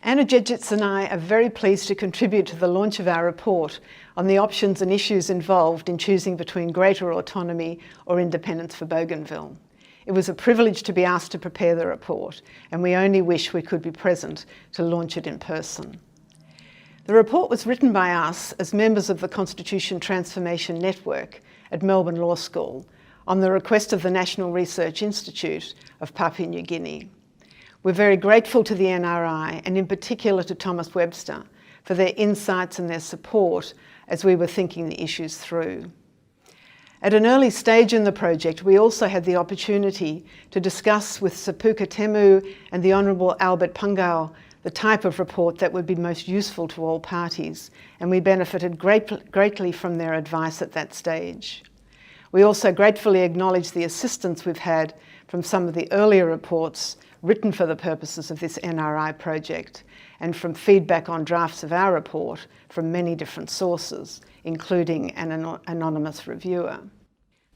Anna Dziedzic and I are very pleased to contribute to the launch of our report on the options and issues involved in choosing between greater autonomy or independence for Bougainville. It was a privilege to be asked to prepare the report, and we only wish we could be present to launch it in person. The report was written by us as members of the Constitution Transformation Network at Melbourne Law School on the request of the National Research Institute of Papua New Guinea. We're very grateful to the NRI and in particular to Thomas Webster for their insights and their support as we were thinking the issues through. At an early stage in the project, we also had the opportunity to discuss with Sapuka Temu and the Honourable Albert Pungao the type of report that would be most useful to all parties, and we benefited greatly from their advice at that stage. We also gratefully acknowledge the assistance we've had from some of the earlier reports written for the purposes of this NRI project, and from feedback on drafts of our report from many different sources, including an anonymous reviewer.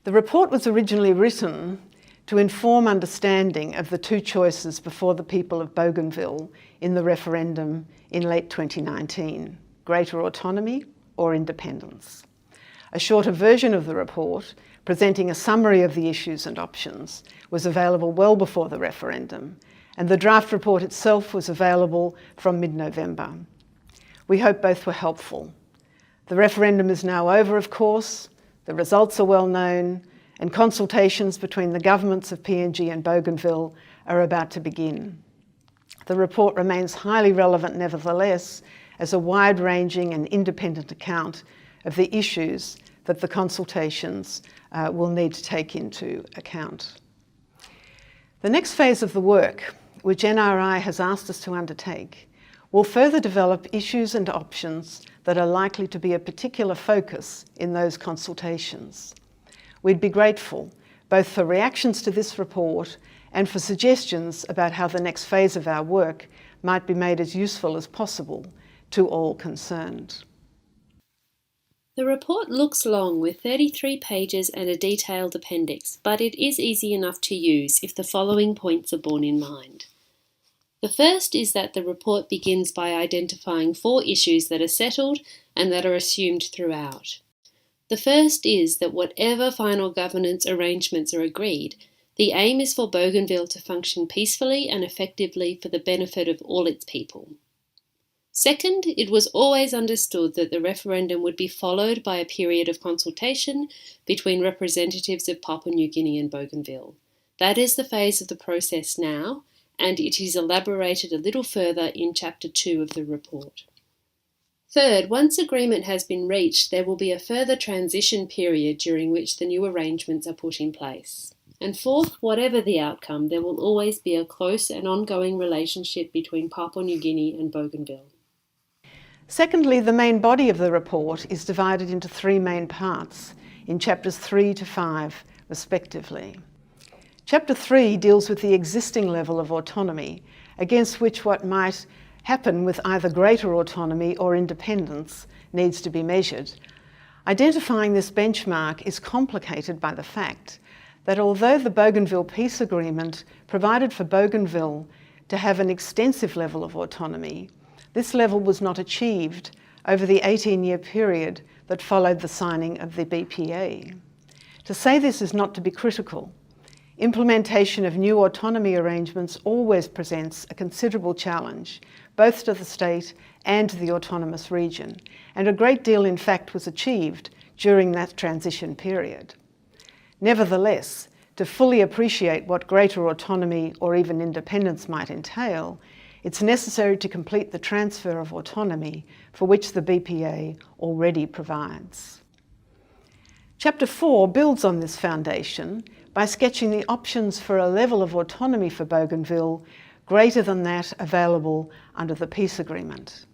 The report was originally written to inform understanding of the two choices before the people of Bougainville in the referendum in late 2019, greater autonomy or independence. A shorter version of the report, presenting a summary of the issues and options, was available well before the referendum, and the draft report itself was available from mid-November. We hope both were helpful. The referendum is now over, of course, the results are well known, and consultations between the governments of PNG and Bougainville are about to begin. The report remains highly relevant nevertheless as a wide-ranging and independent account of the issues that the consultations will need to take into account. The next phase of the work, which NRI has asked us to undertake, will further develop issues and options that are likely to be a particular focus in those consultations. We'd be grateful both for reactions to this report and for suggestions about how the next phase of our work might be made as useful as possible to all concerned. The report looks long with 33 pages and a detailed appendix, but it is easy enough to use if the following points are borne in mind. The first is that the report begins by identifying 4 issues that are settled and that are assumed throughout. The first is that whatever final governance arrangements are agreed, the aim is for Bougainville to function peacefully and effectively for the benefit of all its people. Second, it was always understood that the referendum would be followed by a period of consultation between representatives of Papua New Guinea and Bougainville. That is the phase of the process now, and it is elaborated a little further in Chapter 2 of the report. Third, once agreement has been reached, there will be a further transition period during which the new arrangements are put in place. And fourth, whatever the outcome, there will always be a close and ongoing relationship between Papua New Guinea and Bougainville. Secondly, the main body of the report is divided into 3 main parts in chapters 3 to 5, respectively. Chapter 3 deals with the existing level of autonomy, against which what might happen with either greater autonomy or independence needs to be measured. Identifying this benchmark is complicated by the fact that although the Bougainville Peace Agreement provided for Bougainville to have an extensive level of autonomy, this level was not achieved over the 18-year period that followed the signing of the BPA. To say this is not to be critical. Implementation of new autonomy arrangements always presents a considerable challenge, both to the state and to the autonomous region, and a great deal, in fact, was achieved during that transition period. Nevertheless, to fully appreciate what greater autonomy or even independence might entail, it's necessary to complete the transfer of autonomy for which the BPA already provides. Chapter 4 builds on this foundation by sketching the options for a level of autonomy for Bougainville greater than that available under the peace agreement.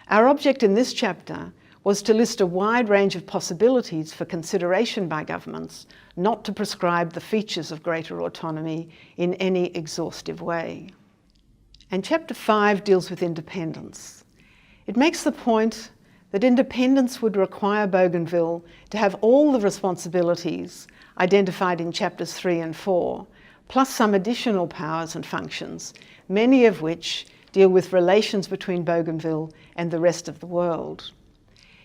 Our object in this chapter was to list a wide range of possibilities for consideration by governments, not to prescribe the features of greater autonomy in any exhaustive way. And Chapter 5 deals with independence. It makes the point that independence would require Bougainville to have all the responsibilities identified in Chapters 3 and 4, plus some additional powers and functions, many of which deal with relations between Bougainville and the rest of the world.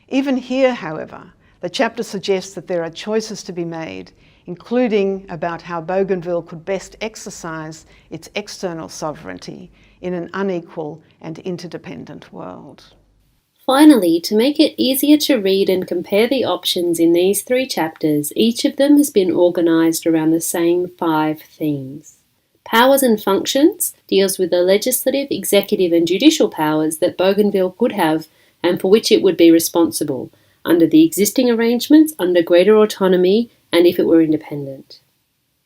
Even here, however, the chapter suggests that there are choices to be made, including about how Bougainville could best exercise its external sovereignty in an unequal and interdependent world. Finally, to make it easier to read and compare the options in these 3 chapters, each of them has been organised around the same 5 themes. Powers and Functions deals with the legislative, executive and judicial powers that Bougainville could have and for which it would be responsible, under the existing arrangements, under greater autonomy, and if it were independent.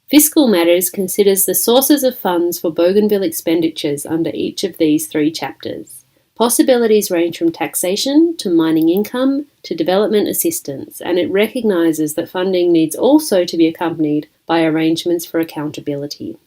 Fiscal Matters considers the sources of funds for Bougainville expenditures under each of these 3 chapters. Possibilities range from taxation to mining income to development assistance, and it recognises that funding needs also to be accompanied by arrangements for accountability.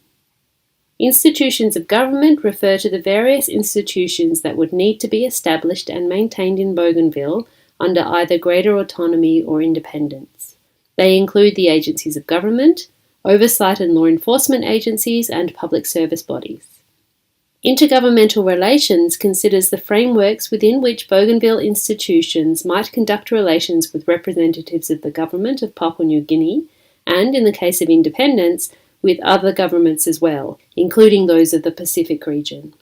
Institutions of government refer to the various institutions that would need to be established and maintained in Bougainville under either greater autonomy or independence. They include the agencies of government, oversight and law enforcement agencies, and public service bodies. Intergovernmental relations considers the frameworks within which Bougainville institutions might conduct relations with representatives of the government of Papua New Guinea, and, in the case of independence, with other governments as well, including those of the Pacific region.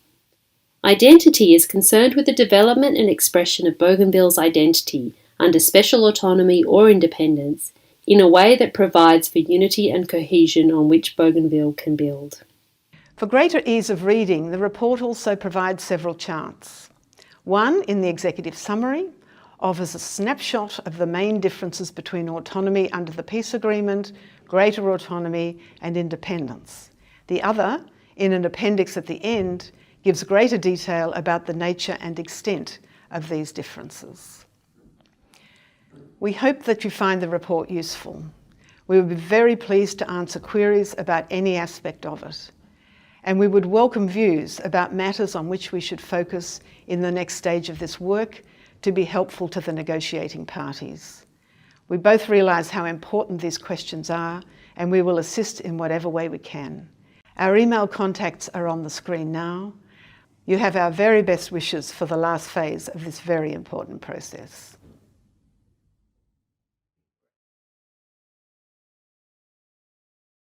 Identity is concerned with the development and expression of Bougainville's identity under special autonomy or independence in a way that provides for unity and cohesion on which Bougainville can build. For greater ease of reading, the report also provides several charts. One, in the executive summary, offers a snapshot of the main differences between autonomy under the peace agreement, greater autonomy and independence. The other, in an appendix at the end, gives greater detail about the nature and extent of these differences. We hope that you find the report useful. We would be very pleased to answer queries about any aspect of it, and we would welcome views about matters on which we should focus in the next stage of this work to be helpful to the negotiating parties. We both realise how important these questions are, and we will assist in whatever way we can. Our email contacts are on the screen now. You have our very best wishes for the last phase of this very important process.